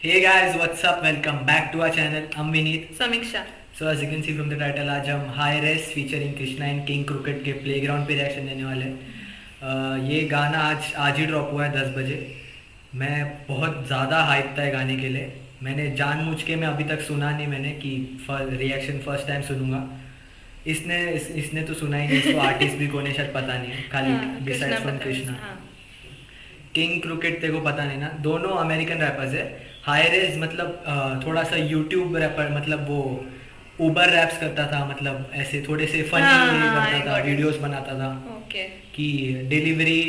Hey guys, what's up? Welcome back to our channel. I'm Vineet. समीक्षा. So as you can see from the title, आज हम high res featuring Krishna and King cricket के playground पे reaction देने वाले हैं. ये गाना आज ही ड्रॉप हुआ है 10 बजे. मैं बहुत ज़्यादा हाइप था गाने के लिए. मैंने जानबूझ के मैं अभी तक सुना नहीं मैंने कि रिएक्शन फर्स्ट टाइम सुनूंगा. इसने तो सुना ही नहीं. इसको आर्टिस्ट भी कौन है शायद पता नहीं है. खाली beside from Krishna. King cricket तेरे को पता नहीं ना. दोनों अमेरिकन रैपर्स है. हाईरेज मतलब थोड़ा सा यूट्यूब रैपर, मतलब वो उबर रैप्स करता था, मतलब ऐसे थोड़े से फनी करता था, वीडियोस बनाता था. ओके. कि डिलीवरी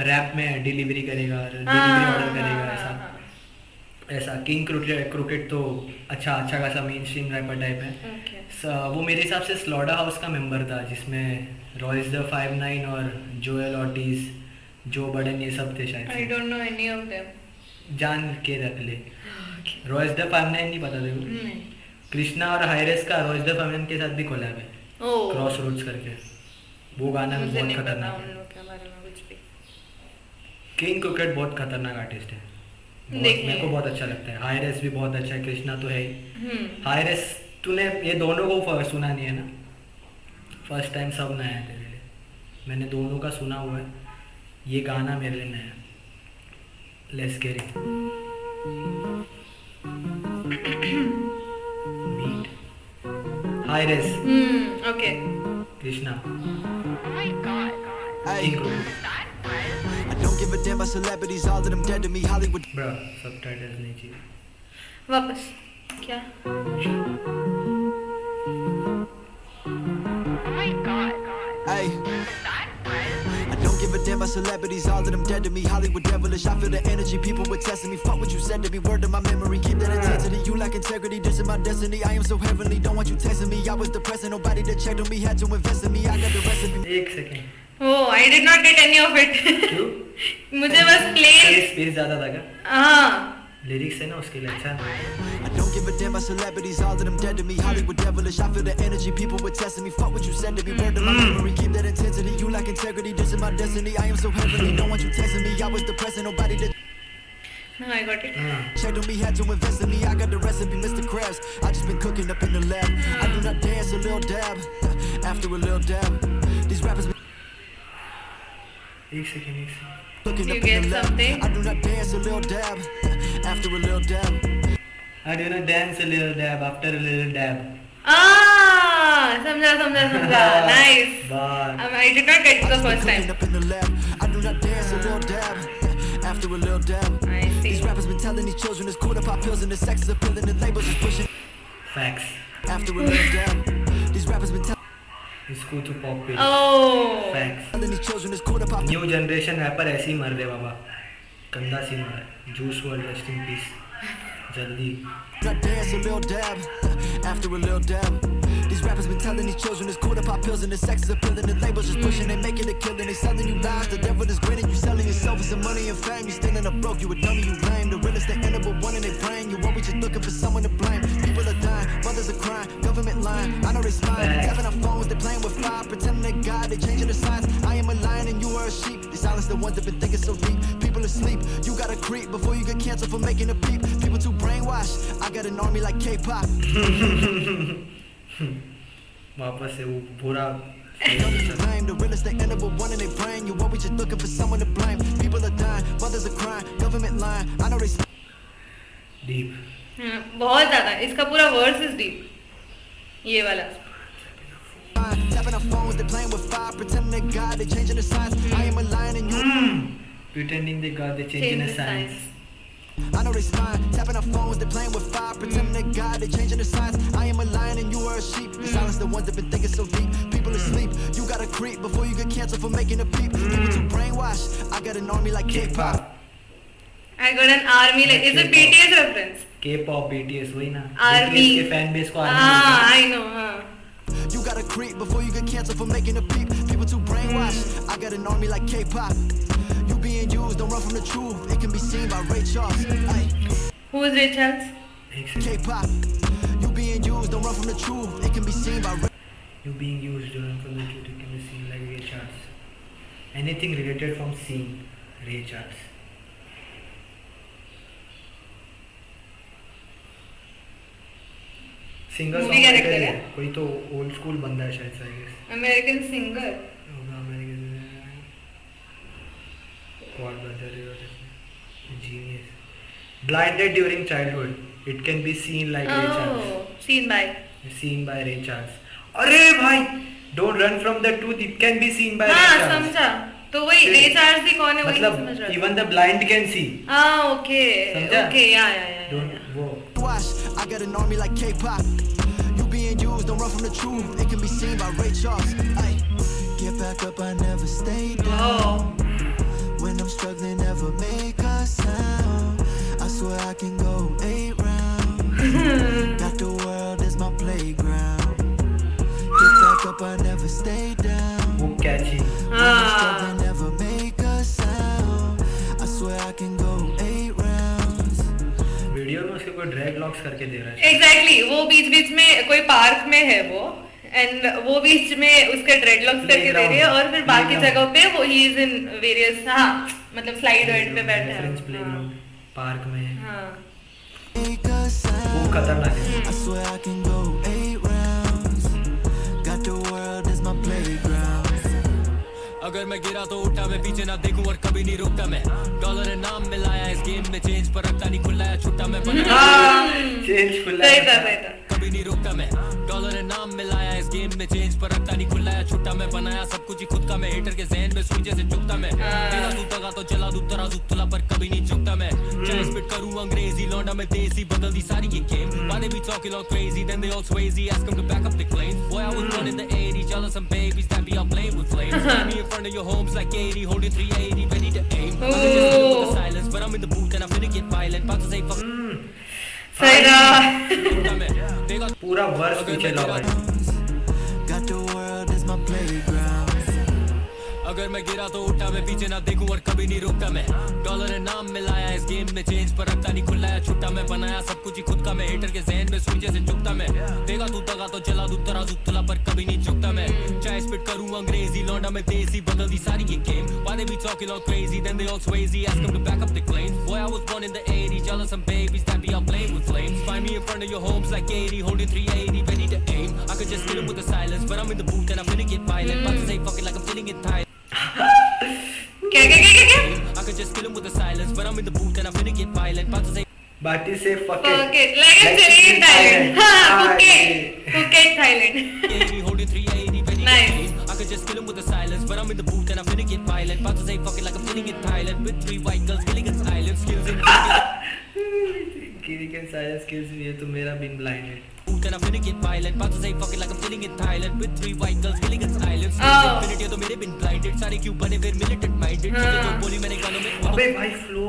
रैप में डिलीवरी करेगा, डिलीवरी ऑर्डर करेगा, ऐसा किंग क्रिकेट तो अच्छा खासा मेन स्ट्रीम रैपर टाइप है. वो मेरे हिसाब से स्लॉडर हाउस का मेंबर था, जिसमें रॉयस द 59 और जोएल ऑर्टिज, जो बर्डन, ये सब थे शायद. I don't know any of them. जान के रख ले. रॉयस द 59 नहीं पता देखो. कृष्णा और हाईरेस का रॉयस द 59 के साथ भी कोलैब है, क्रॉस रोड्स करके. वो गाना भी बहुत खतरनाक है. किंग क्रिकेट बहुत खतरनाक आर्टिस्ट है. मेरे को बहुत अच्छा लगता है. हाईरेस भी बहुत अच्छा है, कृष्णा तो है ही. हाईरेस तूने ये दोनों को सुना नहीं है ना? फर्स्ट टाइम सब नया है तेरे लिए. मैंने दोनों का सुना हुआ है. ये गाना मेरे लिए नया है. Let's get it. Beat high res. Okay. Krishna. Hey, I don't give a damn about celebrities, all of them dead to me. Hollywood. Bro subtitles नहीं चाहिए. वापस. क्या? Hey, I don't give a damn about celebrities, all of them dead to me. Hollywood devilish, I feel the energy. People were testing me. Fuck what you said to me. Word to my memory. Keep that intensity. You lack integrity. This is my destiny. I am so heavenly. Don't want you testing me. I was depressing. Nobody that checked on me had to invest in me. I got the recipe. एक second. Oh, I did not get any of it. क्यों? मुझे बस plane. Space ज़्यादा था क्या? हाँ. Lyrics है ना उसके लिए. अच्छा. I don't give a damn about celebrities, all of them dead to me. Hollywood devilish, I feel the energy. People were testing me. Fuck what you said to me. Word to my memory. Keep that intensity. You lack integrity. This is my destiny. I am so heavenly. Don't want you texting me. I was depressing. Nobody that No, I got it. checked on me had to invest in me. I got the recipe, Mr. Krabs. I just been cooking up in the lab. I do not dance, a little dab. After a little dab, these rappers been एक second. cooking You up get in the lab. something? I do not dance, a little dab. After a little dab. I do not dance a little dab after a little dab. समझा. Nice. Bye. I did not get it the first Cooking time. up in the lab. I do not dance, a little dab. After a little dab. I see. These rappers been telling these children it's cool to pop pills and the sex is appealing. The labels is pushing. Facts. After a little dab. These rappers been इसको तो pop पे. Oh. Facts. telling these children it's cool to pop. New generation rapper ऐसे ही मर रहे बाबा. गंदा scene हो रहा है. Juice world rest in peace. जल्दी. I dance a little dab. After a little dab. These rappers been telling these children it's cool to pop pills and the sex is appealing. The labels just pushing, they making a killing. They selling you lies, the devil is grinning. You selling yourself for some money and fame. You stealing a broke, you a dummy, you lame. The realest they end up with one in their brain. You always just looking for someone to blame. People are dying, mothers are crying, government lying. I know they spying, tapping our phones, they playing with fire, pretending they God, they changing the signs. I am a lion and you are a sheep. They silence the ones that been thinking so deep. People asleep, you gotta creep before you get canceled for making a peep. People too brainwashed. I got an army like K-pop. वापस से वो पूरा. Blame the realest they end up with one in their brain. You always just looking for someone to blame. People are dying, mothers are crying, government lying. I know they. Deep. बहुत ज्यादा. इसका पूरा verse is deep. ये वाला. Tapping our phones, they playing with fire, pretending they God, they changing the signs. I am a lion and you. Pretending they got the change in the science. I know they spying, tapping our phones, they playing with fire, pretending they God, they changing the signs. I am a lion and you are a sheep. They silence the ones that been thinking so deep. People asleep, you gotta creep before you get canceled for making a peep. People too brainwashed. I got an army like K-pop. I got an army like. It's a BTS reference. K-pop BTS वही ना. Army. BTS के fan base को army. I know. You gotta creep before you get canceled for making a peep. People too brainwashed. I got an army like K-pop. You being used, don't run from the truth. It can be seen by Ray Charles. Ay. Who is Ray Charles? K-pop. You being used, don't run from the truth. It can be seen by Ray. You being used to run from the truth, it can be seen like Ray Charles. Anything related from seeing Ray Charles. Singer Movie character songwriter है? है कोई तो old school बंदा है शायद से I guess American singer. होगा American God brother genius blinded during childhood it can be seen like Ray Charles Oh, seen by. seen by Ray Charles अरे भाई don't run from the truth it can be seen by Ray हाँ Charles समझा. तो वही रे Charles भी कौन है वही नहीं समझ मतलब रहा. even the blind can see हाँ ओके समझा? ओके या. don't वो Watch, I got an army like K-pop. You being used, don't run from the truth. It can be seen by Ray Charles. Ay, get back up, I never stay down. Oh. When I'm struggling, never make a sound. I swear I can go 8 rounds. Got the world as my playground. Get back up, I never stay down. वो catchy When I'm struggling, never make a sound. I swear I can go 8 rounds. Video में उसके कोई drag locks करके दे रहा है exactly वो बीच बीच में कोई पार्क में है वो एंड वो बीच में उसके ड्रेडलॉक्स करके दे रही है और फिर बाकी Playground. जगहों पे वो ही इज इन वेरियस हाँ मतलब स्लाइड वाइड पे बैठा रेफरेंस है. प्लेग्राउंड पार्क में है हाँ. Make a sound. वो खतरनाक है I swear I can go 8 rounds. Got the world as my playground. अगर मैं गिरा तो उठा, मैं पीछे ना देखूं और कभी नहीं रुकता मैं. डॉलर है नाम मिलाया इस गेम में, चेंज पर रखता नहीं खुला है छुट्टा मैं बना. चेंज खुला सही है था सही था. कभी नहीं रुकता मैं. डॉलर है नाम मिलाया इस गेम में, चेंज पर रखता नहीं खुला है छुट्टा मैं बनाया सब कुछ ही खुद का मैं. हेटर के ज़हन में सुई जैसे चुकता मैं. तेरा दूध दगा तो चला दूध तराजू तुला पर कभी नहीं झुकता मैं. चाहे स्पिट करूं अंग्रेजी लौंडा मैं देसी बदल दी सारी ये game. Why they be talking all crazy then they all crazy ask them to back up the claims. Boy I was born in the 80s jealous some babies that be out playing with flames. Stand me in front of your homes like 80 holding 380 ready to aim. I could just live with the silence but I'm in the booth and I'm finna get violent. About to say fuck सही था. छुट्टा मैं. देगा पूरा वर्ष पीछे लगा है Got the world as my playground. अगर मैं गिरा तो उठा, मैं पीछे ना देखूं और कभी नहीं रुकता मैं. डॉलर है नाम मिलाया इस गेम में, चेंज पर रखता नहीं खुला है छुट्टा मैं बनाया सब कुछ ही खुद का मैं. हेटर के ज़हन में सुई जैसे चुकता मैं. देगा तू दगा तो चला दूध तराजू तुला पर कभी नहीं झुकता मैं. चाहे स्पिट करूं अंग्रेजी लौंडा मैं देसी बदल दी सारी ये game. Why they be talking all crazy then they all crazy ask them to back up the claims. Boy I was born in the 80s jealous some babies that be out playing with flames. Find me in front of your homes like 80 holding 380 ready to aim. I could just kill him with the silence but I'm in the booth and I'm finna get violent. About to say fuck it like I'm feeling it tight. क्या I could just kill him with the silence but I'm in the booth and I'm finna get violent. About to say बाटी से fuck it okay like I'm chilling in Thailand. हाँ Phuket Thailand. 80 holding 380 ready Nice. to aim. I could just kill him with the silence but I'm in the booth and I'm finna get violent. About to say fuck it like I'm feeling it Thailand with 3 white girls killing its island skills in गिरी के सारे skills भी है तो मेरा बिन blind है booth and I'm finna get violent. About to say fuck it like I'm feeling it Thailand with 3 white girls killing its island skills Oh. infinity तो मेरे बिन blinded सारे क्यों बने फिर militant minded. चीजें जो बोली मैंने गानों में वो तो अबे भाई फ्लो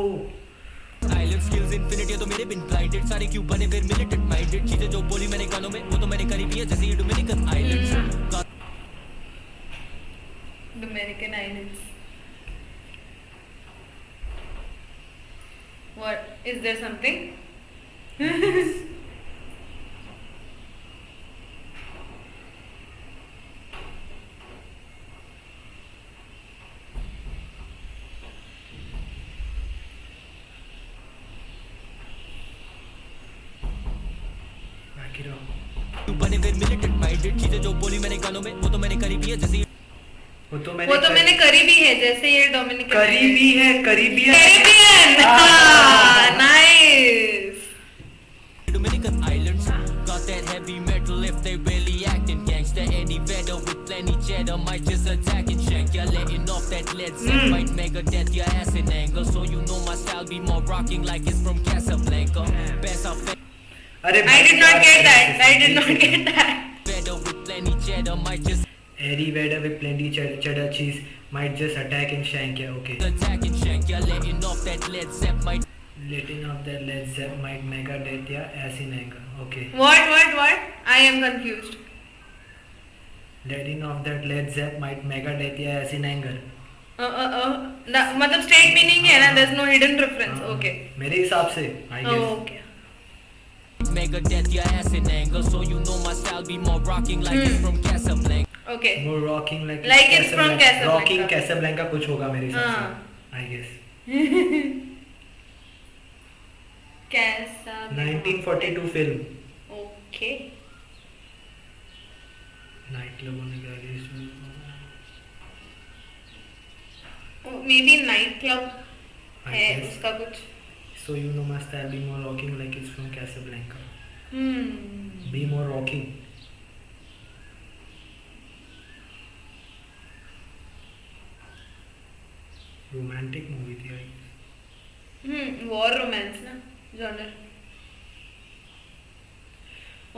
Island skills infinity तो मेरे बिन blinded सारे क्यों बने फिर militant minded. चीजें जो बोली मैंने गानों में वो तो मैंने करी भी है जैसे ये Dominican Islands. Dominican Islands. What is there something? बाकी रहो क्यों बने फिर militant minded. चीजें जो बोली मैंने गानों में वो तो मैंने करी भी है जैसे वो तो वो तो मैंने करी भी है जैसे ये डोमिनिकन करीबी है कैरिबियन. हाँ nice. Dominican Islands. Got that heavy metal if they really acting gangster. Eddie Vedder with plenty cheddar might just attack and shank ya. Letting off that lead set might mega death your ass in angle. So you know my style be more rocking like it's from Casablanca. Best of अरे I did not get that. I did not get that. Vedder with plenty cheddar might just Eddie Vedder with plenty cheddar cheese might just attack and shank ya. Okay. attack and shank ya. Letting off that lead set might Letting off that Led Zepp might mega death ya ass in anger. Okay. What? I am confused. Letting off that Led Zepp might mega death ya ass in anger. मतलब straight meaning है ना. There's no hidden reference. Okay. मेरे हिसाब से I Oh, guess. okay. mega death your ass in anger. So you know my style be more rocking like it's from Casablanca. Okay. More rocking like it's from Casablanca. Rocking Casablanca कुछ होगा मेरे हिसाब हाँ. से. I guess. कैसा 1942 film. Okay. Night club होने के against may be night club है guess. उसका कुछ. So you know my style, be more rocking like it's from Casablanca. Hmm. Be more rocking. Romantic movie थी आई. War romance ना genre.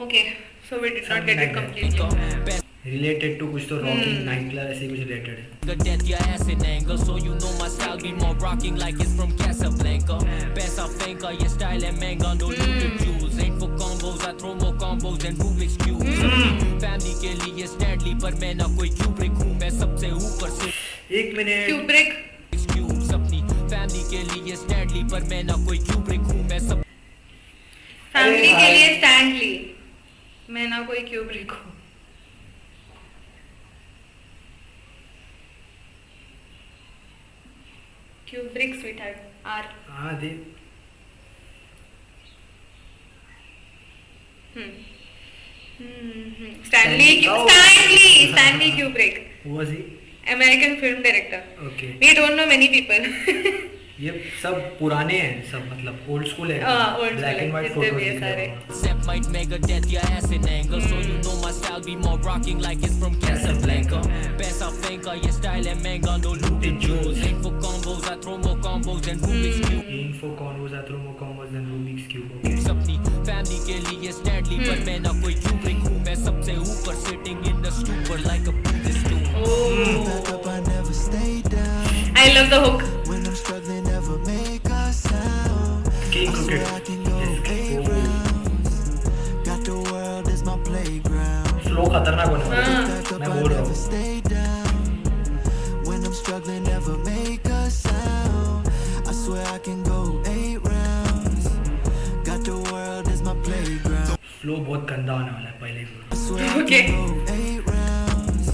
Okay, so we did not Something get it like completely. Related to कुछ तो rocking night club ऐसे कुछ related है. Nigga, death your ass in anger, so you know my style be more rocking like it's from Casablanca. Paisa Fenka, your style and manga, no looted jewels. Ain't for combos, I throw more combos than Rubik's cubes. Family के लिए Stanley पर मैं ना कोई Kubrick हूँ, मैं सबसे ऊपर से एक मिनट. Kubrick. Cubes अपनी family के लिए Stanley पर मैं ना कोई Kubrick हूँ, मैं सब फैमिली के भाई. लिए स्टैंडली. मैं ना कोई क्यूब्रिक हूँ. Kubrick sweetheart are. हाँ दे. Stanley Oh. Stanley Kubrick. Who was he? American film director. Okay. We don't know many people. ये सब पुराने हैं सब मतलब ओल्ड स्कूल है. हाँ, old ब्लैक school एंड है, व्हाइट जितने भी फोटोज है सारे. Step might make a death your ass in anger, so you know my style be more rocking like it's from Casablanca. Paisa Fenka, your style and manga, no looted jewels. Ain't for combos, I throw more combos than Rubik's cube. In four combos I throw more combos than Rubik's cube. Okay. अपनी family के लिए Stanley पर मैं ना कोई Kubrick हूँ, मैं सबसे ऊपर sitting in the stupor like a Buddhist tomb. Back up, I never stay down. I love the hook. When I'm struggling, never make a sound. King I swear I Cricket. can go Yes. 8 rounds. Got the world as my playground. Flow खतरनाक होने वाला है. Back up, मैं I बोल रहा never हूँ. stay down. When I'm struggling, never make a sound. I swear I can go 8 rounds. Got the world as my playground. Flow बहुत गंदा होने वाला है पहले ही. I swear I Okay. can go 8 rounds.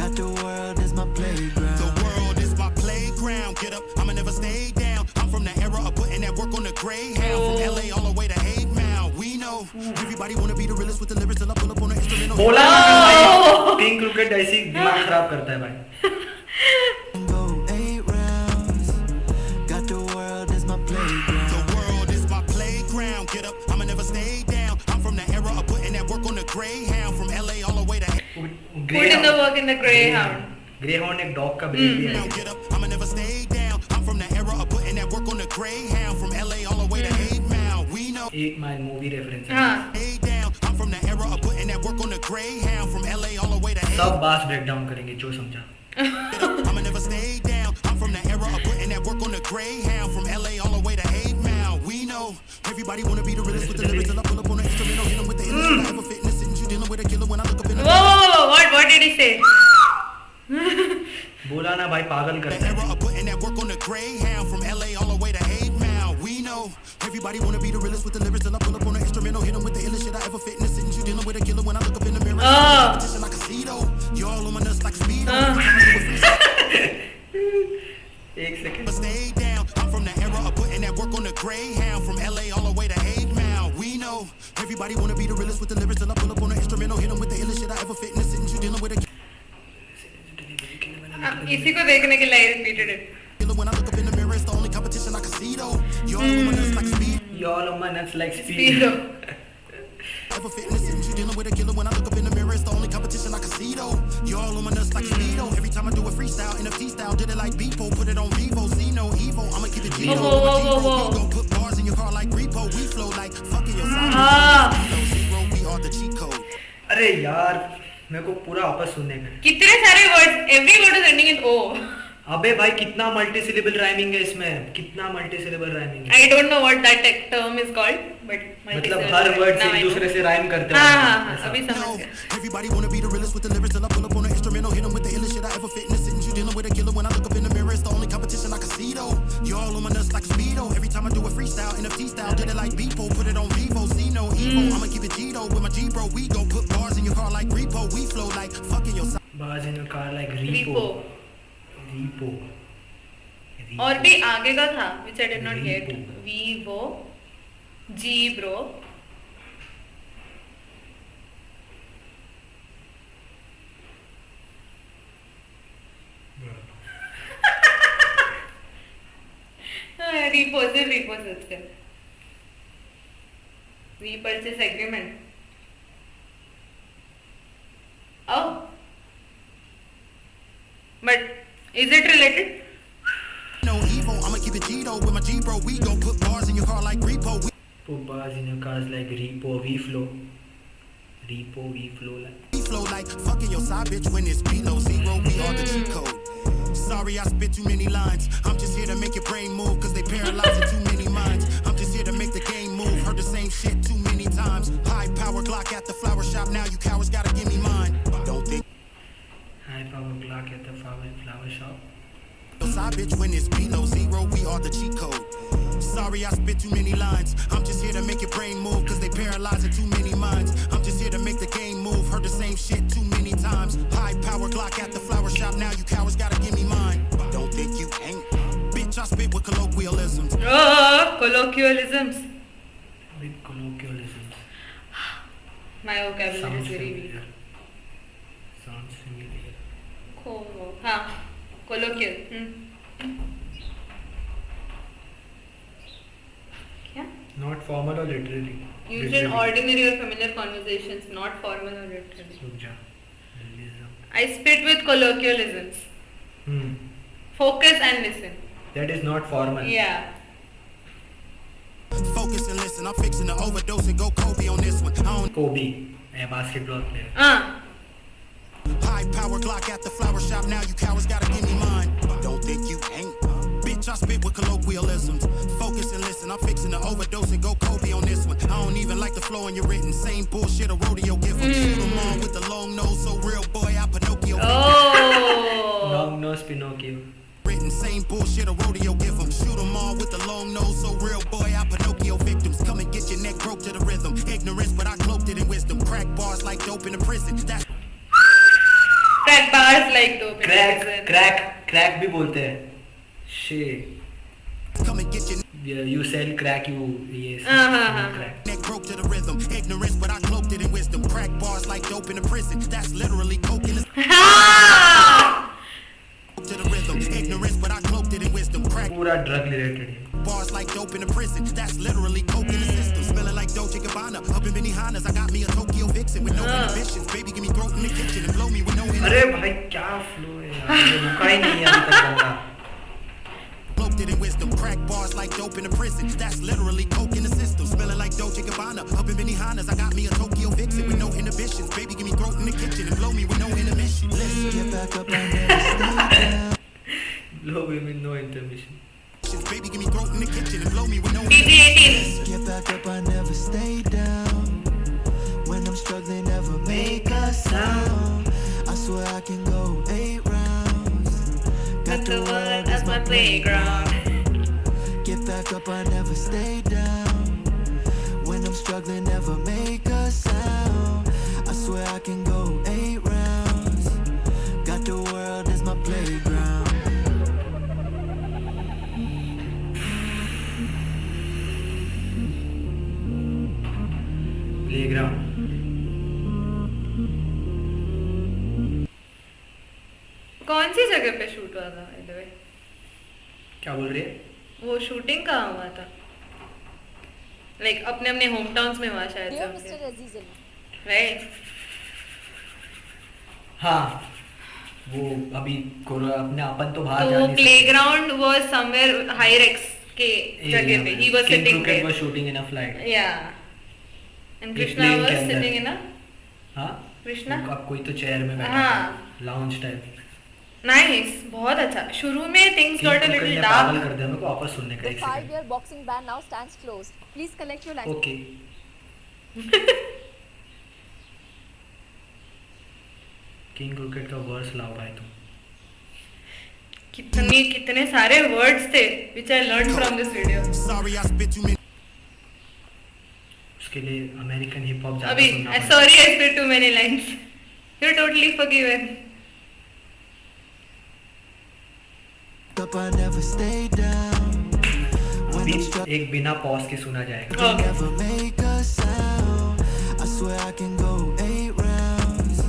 Got the world as my playground. The world is my playground. Get up, I'ma never stay down. I'm from the era of putting that work on the Greyhound. From LA all the way to 8 Mile. We know everybody wanna be the realest with the lyrics till I pull up on the instrumental. बोला ना भाई. King cricket ऐसी दिमाग खराब करता है भाई. Go 8 rounds. Got the world as my playground. The world is my playground. Get up, I'ma never stay down. I'm from the era of putting that work on the Greyhound. From LA all the way to Put in the work in the Greyhound. Greyhound एक dog का breed भी है. Get up, I'ma never stay down. I'm from the era of putting that work on the Greyhound. From LA all the way to 8 Mile. We know. 8 mile movie reference है. हाँ. Stay down. I'm from the era of putting that work on the Greyhound. From LA all the way to 8 सब बास break down करेंगे जो समझा. I'ma never stay down. I'm from the era of putting that work on the Greyhound. From LA all the way to 8 Mile. We know everybody wanna be the realest with the lyrics till I pull up on the instrumental. Hit 'em with the illest shit I ever fit in the sentence. You dealing with a killer when I look up in the Whoa. What did he say? बोला ना भाई पागल The करता है. era of putting that work on the Greyhound. From LA all the way to 8 Mile. We know everybody wanna be the realest with the lyrics till I pull up on the instrumental. Hit 'em with the illest shit I ever fit in the sentence. You dealing with a killer when I look up in the mirror. Oh. Competition like a Cedo. You all on my nuts like Speedo. एक second. But stay down. I'm from the era of putting that work on the Greyhound. From LA all the way to 8 Mile. We know everybody wanna be the realest with the lyrics till I pull up on the instrumental. Hit 'em with the illest shit I ever fit in the sentence. You dealing with a इसी को देखने के लिए repeated it. killer when I look up in the mirror. It's the only competition I can see though. You all on my nuts like Speedo. You all on my nuts like speed. Speedo. Ever fit in the sentence. You dealing with a killer when I look up in the mirror. It's the only competition I can see though. You all on my nuts like Speedo. Every time I do a freestyle, NFT style, did it like Beepo. Put it on Vivo, see no evil. I'ma keep it Gino. Whoa. We gon' put bars in your car like repo. We flow like fucking your side. हाँ. Zero, we are the cheat code. अरे यार मेरे को पूरा वापस सुनने का है. कितने सारे words. Every word is ending in O. अबे भाई कितना मल्टी सिलेबल राइमिंग है इसमें. कितना मल्टी सिलेबल राइमिंग है. I don't know what that term is called, but मतलब हर वर्ड से एक दूसरे से राइम करते हैं. हाँ, अभी समझ No, गया. everybody wanna be the realest with the lyrics till I pull up on the instrumental. Hit 'em with the illest shit I ever fit in the sentence. You dealing with a killer when I look up in the mirror. It's the only competition I can see though. You all on my nuts like Speedo. Every time I do a freestyle, NFT style, did it like Beepo. Put it on Vivo, see no evil. I'ma keep it Gino with my G bro. We gon' put bars in your car like repo. We flow like fucking your side. Bars in your car like Repo. Repo. और भी आगे का था which I did not get. Repo. Vivo, G bro. Big Boss असते. Repurchase agreement. Oh. But is it related? No evil, I'ma keep it Gito with my G bro. We gon' put bars in your car like repo. Put bars in your cars like repo, we flow. Repo, we flow like. We flow like fucking your side bitch when it's below zero. We are the cheat code. Sorry, I spit too many lines. I'm just here to make your brain move, cause they paralyzing too many minds. I'm just here to make the game move. Heard the same shit too many times. High power Glock at the flower shop. Now you cowards gotta give me mine. Don't think High power Glock at the flower shop. your side bitch when it's below zero. We are the cheat code. Sorry, I spit too many lines. I'm just here to make your brain move, cause they paralyzing too many minds. I'm just here to make the game move. Heard the same shit too many times. High power Glock at the flower shop. Now you cowards gotta give me mine. Don't think you ain't. Bitch, I spit with colloquialisms. Oh, colloquialisms. With colloquialisms. My vocabulary Sounds is very weak. familiar. Sounds familiar. हाँ, colloquial. क्या? Not formal or literally. Used in ordinary or familiar conversations, not formal or literary. रुक जा. Realism. I spit with colloquialisms. Focus and listen. That is not formal. Yeah. Focus and listen. I'm fixing to overdose and go Kobe on this one. I don't Kobe, a basketball player. high power Glock at the flower shop. Now you cowards gotta give me mine. Don't think you ain't. Bitch, I spit with colloquialisms. Focus and listen. I'm fixing to overdose and go Kobe on this one. I don't even like the flow in your written. Same bullshit a rodeo give 'em. Shoot 'em on with the long nose. So real boy, I Pinocchio. Oh. Long nose Pinocchio. Written. Same bullshit a rodeo give 'em. Shoot 'em all with the long nose. So real boy, I Pinocchio victims. Come and get your neck broke to the rhythm. Ignorance, but I cloaked it in wisdom. Crack bars like dope in a prison. That's Crack bars like dope. Crack भी बोलते हैं. Shit. come and get your You sell crack, you yes. Crack. neck broke to the rhythm. Ignorance, but I cloaked it in wisdom. Crack bars like dope in a prison. That's literally coke in the to the rhythm. Ignorance, but I cloaked it in wisdom. Crack पूरा drug related है. bars like dope in a prison. That's literally coke in the system. Smelling like Dolce Gabbana. Up in Benihana's, I got me a Tokyo vixen with no inhibitions. Baby, give me throat in the kitchen and blow me with no अरे inhibitions. भाई क्या flow है यार. ये रुका ही नहीं है अभी तक बंदा. Cloaked it in wisdom. Crack bars like dope in a prison. That's literally coke in the system. Smelling like Dolce Gabbana. Up in Benihana's, I got me a Tokyo vixen with no inhibitions. Baby, give me throat in the kitchen and blow me with no intermission. Listen, get back up and never stay down. Blow him with no intermission. Baby, give me throat in the kitchen and blow me with no PG-18. Get back up, I never stay down. When I'm struggling, never make a sound. I swear I can go 8 rounds. Got the world as my playground. Get back up, I never stay down. When I'm struggling, never make a sound. I swear I can go 8 rounds. Got the world as my playground. Playground. कौन सी जगह पे shoot हुआ था by the way? क्या बोल रही है? वो शूटिंग कहाँ हुआ था? Like अपने अपने होम टाउन्स में हुआ शायद Dear से Mr. उनके. Aziz Ali, Right? हाँ. वो अभी अपने अपन तो बाहर तो जा वो नहीं सकते. प्लेग्राउंड was somewhere Hyrex के जगह पे. He was King sitting Crooked there. was shooting in a flight. Yeah. And एक Krishna plane was के अंदर. sitting in a हाँ. Krishna? अब कोई तो चेयर में बैठा हाँ. है. Lounge type. Nice. बहुत अच्छा. शुरू में things got a King Crooked little ने पागल dark. कर दिया मेरे को वापस सुनने का the एक second. 5-year boxing ban now stands closed. Please collect your license. Okay. King cricket का वर्स लाओ भाई तुम. कितने सारे words थे which I learned from this video. Sorry, I spit too many. उसके लिए अमेरिकन हिप हॉप ज्यादा अभी सुनना पड़ता है. sorry I spit too many lines. You're totally forgiven. Up, I never stay down. When अभी I'm struggling, एक बिना पॉज के सुना जाएगा. Okay. never make a sound. I swear I can go 8 rounds.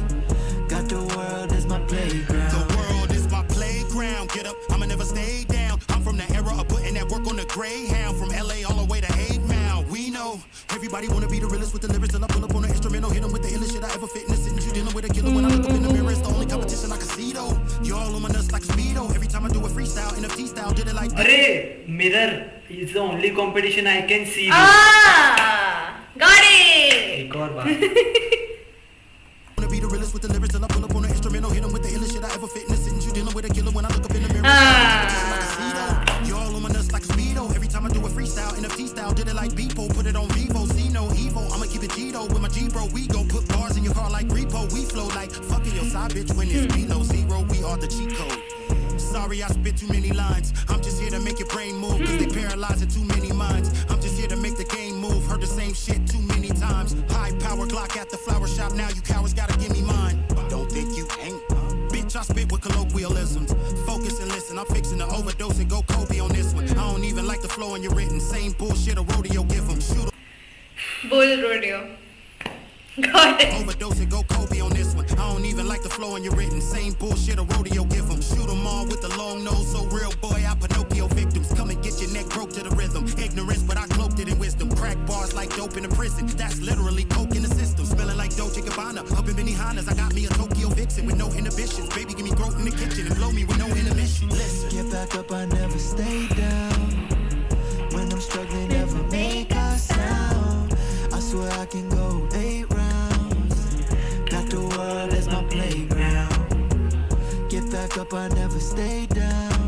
Got the world as my The playground. world is my playground. Get up, I'ma never stay down. I'm from the era of putting that work on the Greyhound. From Everybody wanna be the realest with the lyrics till I pull up on the instrumental, hit 'em with the illest shit I ever fit in the sentence. You dealing with a killer when I look up in the mirror. It's the only competition I can see though. You all on my nuts like a speedo. Every time I do a freestyle, NFT style, did it like this. अरे mirror is the only competition I can see. Got it. एक और बात. Wanna be the realest with the lyrics till I pull up on the instrumental, hit 'em with the illest shit I ever fit in the sentence. You dealing with a killer when I look up in the mirror. It's the only competition I can see though. You all on my nuts like a speedo. Every time I do a freestyle, NFT style, did it like Beepo, put it on Vivo. See no evil, I'ma keep it Gito with my G bro. We go put bars in your car like repo. We flow like fucking your side bitch when it's below zero. We are the cheat code. Sorry I spit too many lines. I'm just here to make your brain move, cause they paralyze in too many minds. I'm just here to make the game move. Heard the same shit too many times. High power Glock at the flower shop. Now you cowards gotta give me mine. Don't think you ain't. Bitch, I spit with colloquialisms. Focus and listen, I'm fixing to overdose and go Kobe on this one. I don't even like the flow in your written. Same bullshit a rodeo give 'em. Shoot 'em. Bull rodeo. Got it. Overdose and go Kobe on this one. I don't even like the flow in your written. Same bullshit a rodeo give 'em. Shoot 'em all with the long nose. So real boy, I Pinocchio victims. Come and get your neck broke to the rhythm. Ignorance, but I cloaked it in wisdom. Crack bars like dope in a prison. That's literally coke in the system. Smelling like Dolce Gabbana. Up in Benihana's, I got me a Tokyo vixen with no inhibitions. Baby, give me throat in the kitchen and blow me with no intermission. Listen. Get back up, I never stay down. When I'm struggling, never make a sound. I swear I can go 8 rounds. Got the world as my playground. Get back up, I never stay down.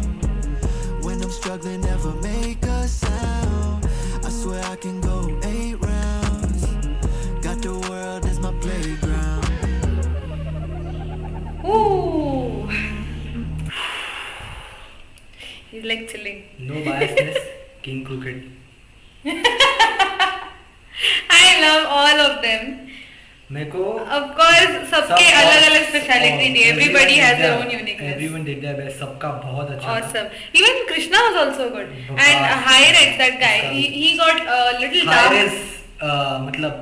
When I'm struggling, never make a sound. I swear I can go 8 rounds. Got the world as my playground. Ooh. He's like chilling. No biasness. King Crooked. I love all of them. मेरे को Of course, सबके अलग-अलग speciality थी. Everybody has their own uniqueness. Everyone did their best. सबका बहुत अच्छा था. Awesome. Even Krishna was also good. And Hi-Rex, that guy, he got a little dark. Hi-Res मतलब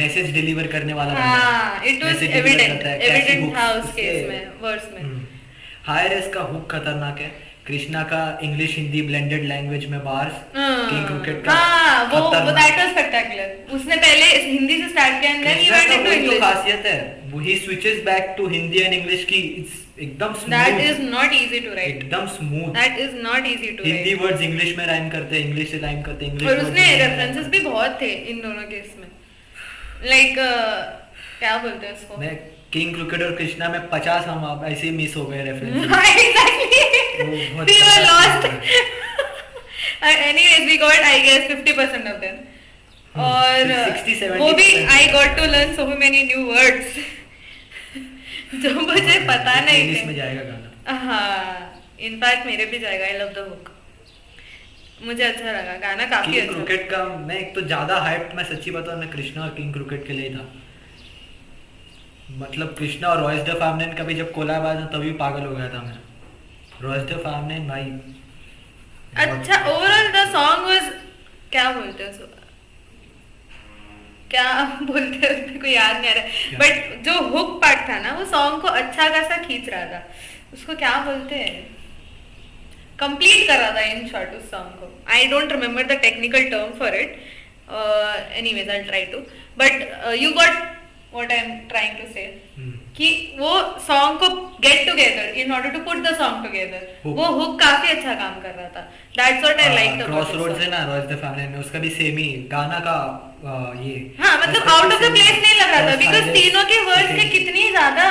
मैसेज डिलीवर करने वाला बंदा. हाँ, it was Message deliver evident. करता है, कैसी Evident hooks था उस उसके- केस में, verse में. हायरेस का हुक खतरनाक है. कृष्णा का इंग्लिश हिंदी ब्लेंडेड लैंग्वेज में बार्स. किंग क्रिकेट का हाँ, वो खतरनाक. that was spectacular. उसने पहले हिंदी से स्टार्ट किया and then he Krishna went का into वही तो English. खासियत है. वो ही switches back to Hindi and English की. इट्स एकदम That is smooth. not easy to write. एकदम smooth. That is not easy to Hindi write. Words English में राइम करते हैं, इंग्लिश से राइम करते हैं, इंग्लिश और words उसने हिंदी में रेफरेंसेस rhyme भी बहुत थे इन दोनों केस में. Like क्या बोलते हैं उसको? मैं किंग क्रिकेट और कृष्णा में 50 हम आप ऐसे ही मिस हो गए रेफरेंस. Exactly. बहुत We were खतरनाक lost. है. Anyways, we got I guess 50% of them. और 60-70% वो भी I got to learn so many new words जो मुझे पता नहीं इंग्लिश में थे. जाएगा गाना. हाँ, इनफैक्ट मेरे भी जाएगा. I love the hook. मुझे अच्छा लगा गाना, काफी किंग अच्छा. क्रिकेट का मैं एक तो ज्यादा हाइप, मैं सच्ची बताऊं, मैं कृष्णा और किंग क्रिकेट के लिए था. मतलब कृष्णा और रॉयस द फार्मनैन का भी जब कोलैब आया था तभी पागल हो गया था मैं. रॉयस द फार्मनैन भाई अच्छा, ओवरऑल द सॉन्ग वाज क्या बोलते हैं उसको, क्या बोलते हैं उसको कोई याद नहीं आ रहा. बट जो हुक पार्ट था ना, वो सॉन्ग को अच्छा खासा खींच रहा था. उसको क्या बोलते हैं, कंप्लीट कर रहा था इन शॉर्ट उस सॉन्ग को. I don't remember the technical term for it. Anyways I try to, but you got what I am trying to say, कि वो सॉन्ग को get together in order to put the song together. वो hook काफी अच्छा काम कर रहा था. That's what I like about crossroads है ना रॉयस द फार्मनैन में, उसका भी सेम ही गाना का ये. हाँ, मतलब आउट ऑफ द प्लेस नहीं लग रहा था, बिकॉज तीनों के वर्ड्स के कितनी ज्यादा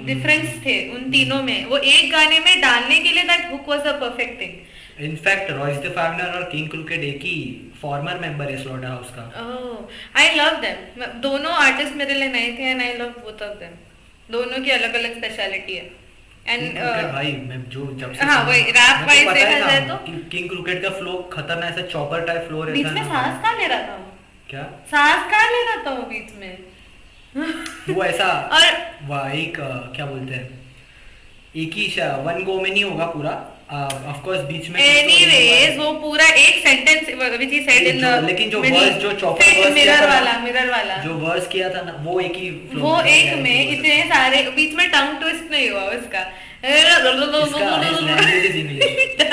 डिफरेंस थे उन तीनों में. वो एक गाने में डालने के लिए that hook was a perfect thing. In fact Royce da five nine और किंग क्रिकेट एक ही फॉर्मर मेंबर है स्लॉटर हाउस का. I love them. दोनों आर्टिस्ट मेरे लिए नए थे and I love both of them. दोनों की अलग अलग स्पेशलिटी है. एंड भाई मैं जो जब से हाँ, वही रैप वाइज देखा जाए तो किंग क्रिकेट का फ्लो खतरनाक, ऐसा चॉपर टाइप फ्लो रहता बीच है में ना. सांस कहाँ ले रहा था वो? क्या सांस कहाँ ले रहा था वो बीच में? वो ऐसा और वाह एक क्या बोलते हैं, एक ही वन गो में नहीं होगा पूरा. ऑफ कोर्स बीच में एनीवेज वो पूरा एक sentence which he said in the, लेकिन जो वर्स जो चॉपर वर्स मिरर वाला जो वर्स किया था ना, वो एक ही flow वो में एक था. में इतने सारे, बीच में टंग ट्विस्ट नहीं हुआ उसका. लैंग्वेज इज इंग्लिश,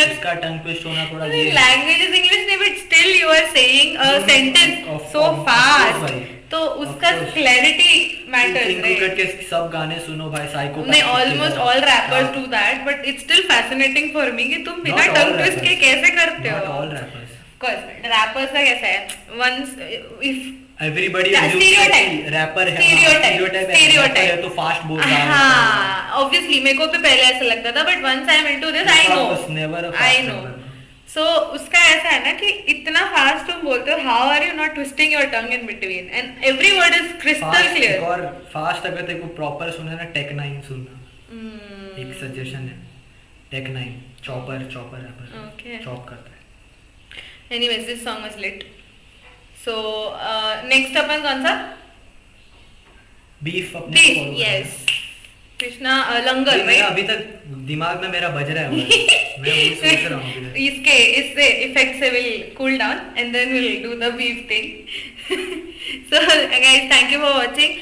इसका टंग ट्विस्ट होना थोड़ा ये लैंग्वेज इज इंग्लिश नहीं, but still you are saying a sentence so Of course fast. भाई. तो उसका Of course. clarity matters, king right? Cricket के सब गाने सुनो भाई, साइको नहीं, almost all rappers do that, but it's still fascinating for me कि तुम बिना Not all tongue twist के rappers. कैसे करते Not हो? all rappers. Of course, rappers का कैसा है? Once if Everybody Yeah, assumes stereotype. कि रैपर है, Stereotype. stereotype है तो फास्ट बोल रहा है. हाँ, obviously मेरे को भी पहले ऐसा लगता था, but once I'm into this, I know. was never a I fast know. rapper. So उसका ऐसा है ना कि इतना फास्ट तुम बोलते हो, how are you not twisting your tongue in between? And every word is crystal fast clear. एक और फास्ट अगर तेरे को प्रॉपर सुनना है ना, टेक 9 सुनना. एक सजेशन है, take 9 chopper rapper. Okay. Chop करता है. Anyways, this song was lit. So next अपन कौन सा? बीफ अपने Beef. follow Yes. कृष्णा लंगर करना है. right? अभी तक दिमाग में मेरा बज रहा है वो. मैं वही सोच रहा हूँ अभी तक. इससे इफेक्ट से will cool down and then we'll do the beef thing. So guys, thank you for watching.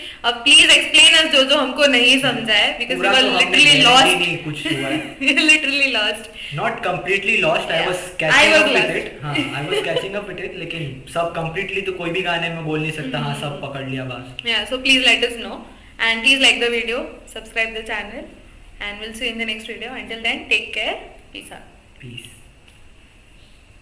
Please explain us जो हमको नहीं समझा है, because we पूरा were तो हमने literally guarantee lost. नहीं कुछ हुआ है. We were literally lost. Not completely lost. I Yeah. was I catching was up with lost. it. हाँ, I was catching up with it. लेकिन सब completely तो कोई भी गाने में बोल नहीं सकता. हाँ, सब पकड़ लिया बस. Yeah, so please let us know and please like the video, subscribe the channel, and we'll see you in the next video. Until then, take care. Peace out. Peace.